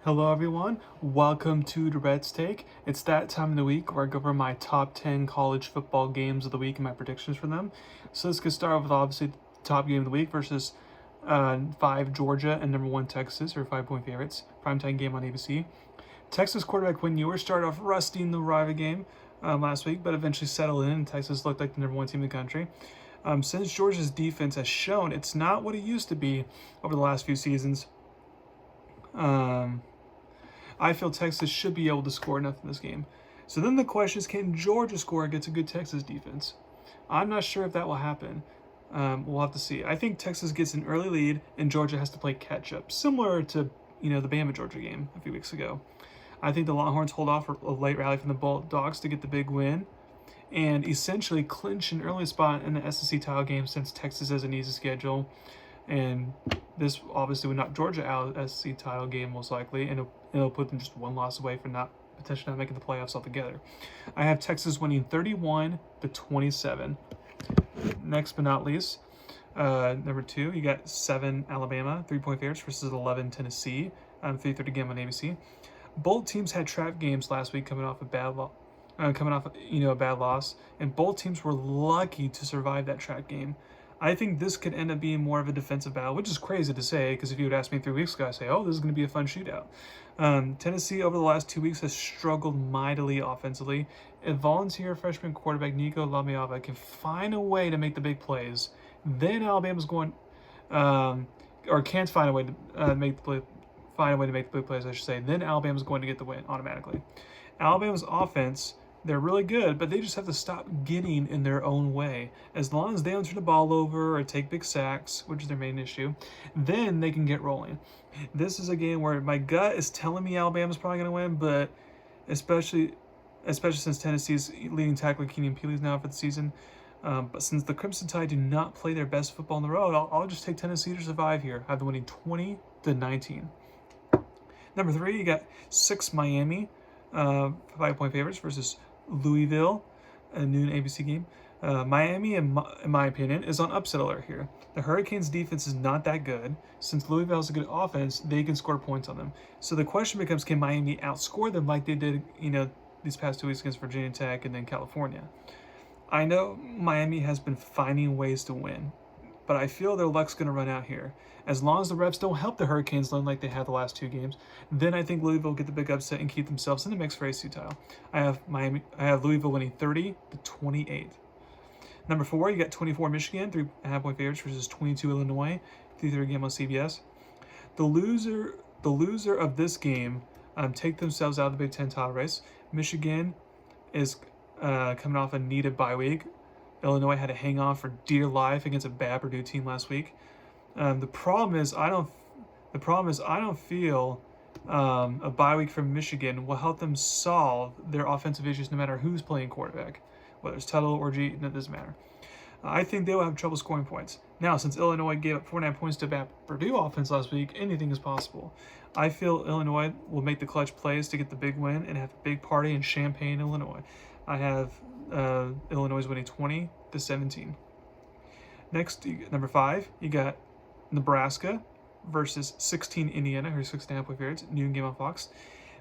Hello everyone, welcome to Durrett's Take. It's that time of the week where I go over my top 10 college football games of the week and my predictions for them. So let's get started with obviously the top game of the week versus 5 Georgia and number 1 Texas, or 5-point favorites. Primetime game on ABC. Texas quarterback Quinn Ewers started off rusty in the rival game last week, but eventually settled in and Texas looked like the number 1 team in the country. Since Georgia's defense has shown it's not what it used to be over the last few seasons, I feel Texas should be able to score enough in this game. So then the question is, can Georgia score against a good Texas defense? I'm not sure if that will happen. We'll have to see. I think Texas gets an early lead and Georgia has to play catch up, similar to the Bama Georgia game a few weeks ago. I think the Longhorns hold off for a late rally from the Bulldogs to get the big win and essentially clinch an early spot in the SEC title game since Texas has an easy schedule. And this obviously would knock Georgia out of the SEC title game most likely, and it'll put them just one loss away from potentially not making the playoffs altogether. I have Texas winning 31-27. Next but not least, number 2, you got 7 Alabama 3-point favorites versus 11 Tennessee. 3:30 game on ABC. Both teams had trap games last week, coming off a bad loss. A bad loss, and both teams were lucky to survive that trap game. I think this could end up being more of a defensive battle, which is crazy to say, because if you would ask me 3 weeks ago, I'd say, oh, this is going to be a fun shootout. Tennessee over the last 2 weeks has struggled mightily offensively. If volunteer freshman quarterback Nico Lamiava can find a way to make the big plays, then Alabama's going, or can't find a way to make the big plays, I should say, then Alabama's going to get the win automatically. Alabama's offense, they're really good, but they just have to stop getting in their own way. As long as they don't turn the ball over or take big sacks, which is their main issue, then they can get rolling. This is a game where my gut is telling me Alabama's probably going to win, but especially since Tennessee's leading tackler Keenan Peely's now for the season. But since the Crimson Tide do not play their best football on the road, I'll just take Tennessee to survive here. I have them winning 20-19. Number 3, you got 6 Miami, 5-point favorites versus Louisville, a noon ABC game. Miami, in my opinion, is on upset alert here. The Hurricanes' defense is not that good. Since Louisville has a good offense, they can score points on them. So the question becomes, can Miami outscore them like they did, these past 2 weeks against Virginia Tech and then California? I know Miami has been finding ways to win, but I feel their luck's going to run out here. As long as the refs don't help the Hurricanes learn like they had the last 2 games, then I think Louisville will get the big upset and keep themselves in the mix for AC title. I have Louisville winning 30-28. Number 4, you got 24 Michigan, 3.5-point favorites versus 22 Illinois, 3:30 game on CBS. The loser of this game take themselves out of the Big Ten title race. Michigan is coming off a needed bye week. Illinois had to hang on for dear life against a bad Purdue team last week. The problem is I don't feel a bye week from Michigan will help them solve their offensive issues, no matter who's playing quarterback, whether it's Tuttle or G. It doesn't matter. I think they will have trouble scoring points. Now, since Illinois gave up 49 points to bad Purdue offense last week, anything is possible. I feel Illinois will make the clutch plays to get the big win and have a big party in Champaign, Illinois. I have Illinois winning 20-17. Next, number 5, you got Nebraska versus 16 Indiana, who are 6.5-point favorites, noon game on Fox.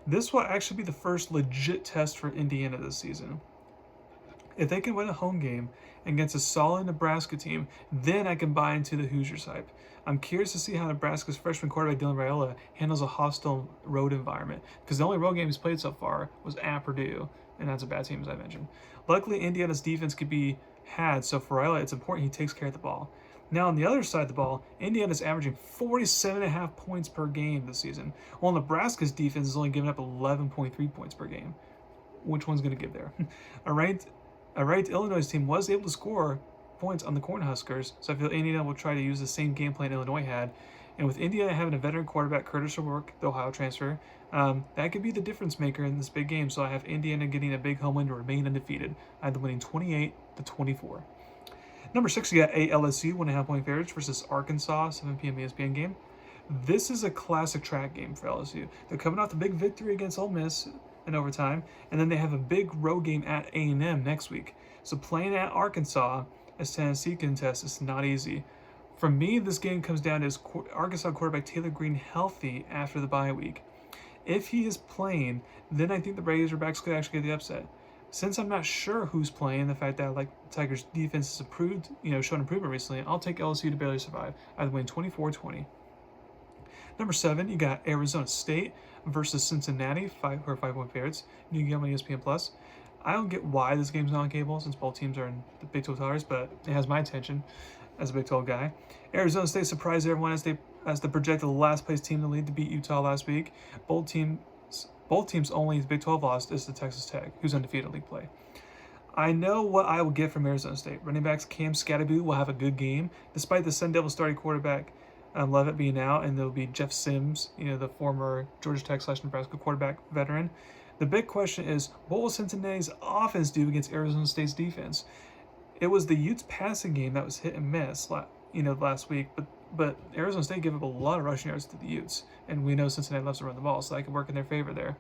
This will actually be the first legit test for Indiana this season. If they can win a home game against a solid Nebraska team, then I can buy into the Hoosiers hype. I'm curious to see how Nebraska's freshman quarterback Dylan Raiola handles a hostile road environment, because the only road game he's played so far was at Purdue, and that's a bad team, as I mentioned. Luckily, Indiana's defense could be had, so for Raiola, it's important he takes care of the ball. Now, on the other side of the ball, Indiana's averaging 47.5 points per game this season, while Nebraska's defense is only giving up 11.3 points per game. Which one's going to give there? A ranked Illinois team was able to score points on the Cornhuskers, so I feel Indiana will try to use the same game plan Illinois had. And with Indiana having a veteran quarterback, Curtis O'Rourke, the Ohio transfer, that could be the difference maker in this big game. So I have Indiana getting a big home win to remain undefeated. I have them winning 28-24. Number 6, you got LSU, 1.5-point favorites versus Arkansas, 7 p.m. ESPN game. This is a classic track game for LSU. They're coming off the big victory against Ole Miss in overtime, and then they have a big road game at A&M next week. So playing at Arkansas as Tennessee contests is not easy. For me, this game comes down to Arkansas quarterback Taylor Green healthy after the bye week. If he is playing, then I think the Razorbacks could actually get the upset. Since I'm not sure who's playing, the fact that Tigers' defense has improved, shown improvement recently, I'll take LSU to barely survive. I'd win 24-20. Number 7, you got Arizona State versus Cincinnati, 5-point favorites. You can get them on ESPN Plus. I don't get why this game's not on cable since both teams are in the Big 12 titles, but it has my attention as a Big 12 guy. Arizona State surprised everyone as the projected last place team in the league to beat Utah last week. Both teams' only Big 12 loss is to Texas Tech, who's undefeated in league play. I know what I will get from Arizona State. Running backs Cam Scatterby will have a good game, despite the Sun Devils starting quarterback Levitt being out, and there'll be Jeff Sims, the former Georgia Tech / Nebraska quarterback veteran. The big question is, what will Cincinnati's offense do against Arizona State's defense? It was the Utes passing game that was hit and miss, last week, but Arizona State gave up a lot of rushing yards to the Utes, and we know Cincinnati loves to run the ball, so that could work in their favor there.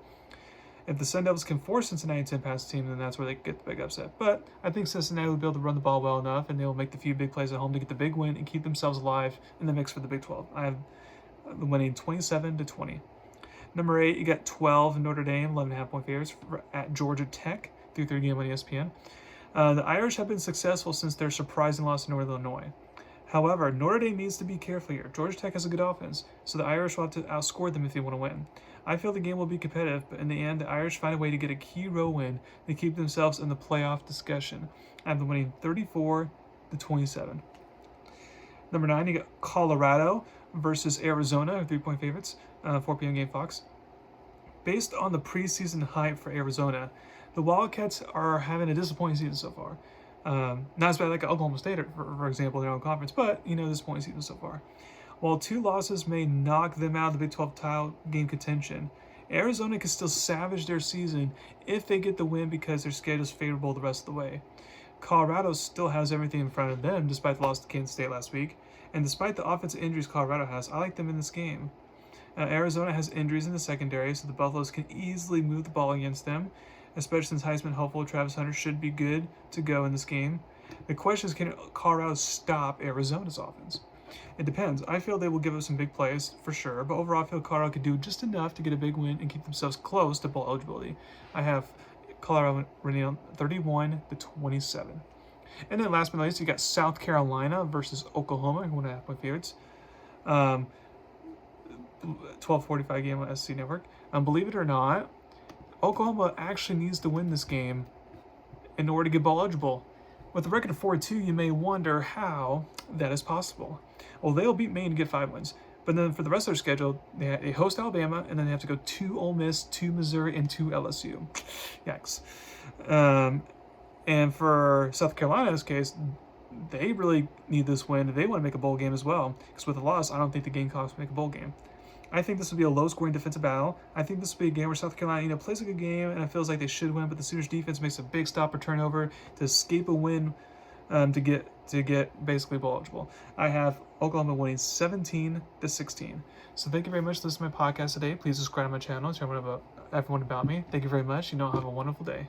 If the Sun Devils can force Cincinnati to pass the team, then that's where they get the big upset. But I think Cincinnati will be able to run the ball well enough, and they will make the few big plays at home to get the big win and keep themselves alive in the mix for the Big 12. I have them winning 27-20. Number 8, you got 12 Notre Dame, 11.5-point favorites at Georgia Tech, 3:30 game on ESPN. The Irish have been successful since their surprising loss to Northern Illinois. However, Notre Dame needs to be careful here. Georgia Tech has a good offense, so the Irish will have to outscore them if they want to win. I feel the game will be competitive, but in the end, the Irish find a way to get a key row win to keep themselves in the playoff discussion. I have them winning 34-27. Number 9, you got Colorado versus Arizona, 3-point favorites, 4 p.m. game Fox. Based on the preseason hype for Arizona, the Wildcats are having a disappointing season so far. Not as bad like Oklahoma State, for example, in their own conference, but, disappointing season so far. While 2 losses may knock them out of the Big 12 title game contention, Arizona can still savage their season if they get the win because their schedule is favorable the rest of the way. Colorado still has everything in front of them despite the loss to Kansas State last week, and despite the offensive injuries Colorado has, I like them in this game. Arizona has injuries in the secondary, so the Buffaloes can easily move the ball against them, especially since Heisman hopeful Travis Hunter should be good to go in this game. The question is, can Colorado stop Arizona's offense? It depends. I feel they will give up some big plays for sure, but overall I feel Colorado could do just enough to get a big win and keep themselves close to bowl eligibility. I have Colorado winning on 31-27. And then last but not least, you got South Carolina versus Oklahoma, 1.5-point favorites. 12:45 game on SC Network. Believe it or not, Oklahoma actually needs to win this game in order to get bowl eligible. With a record of 4-2, you may wonder how that is possible. Well, they'll beat Maine to get 5 wins. But then for the rest of their schedule, they host Alabama, and then they have to go to Ole Miss, to Missouri, and to LSU. Yikes. And for South Carolina in this case, they really need this win. They want to make a bowl game as well. Because with a loss, I don't think the Gamecocks make a bowl game. I think this will be a low-scoring defensive battle. I think this will be a game where South Carolina, plays a good game, and it feels like they should win, but the Sooners' defense makes a big stop or turnover to escape a win to get basically bowl eligible. I have Oklahoma winning 17-16. So thank you very much for listening to my podcast today. Please subscribe to my channel, tell everyone about me. Thank you very much. Have a wonderful day.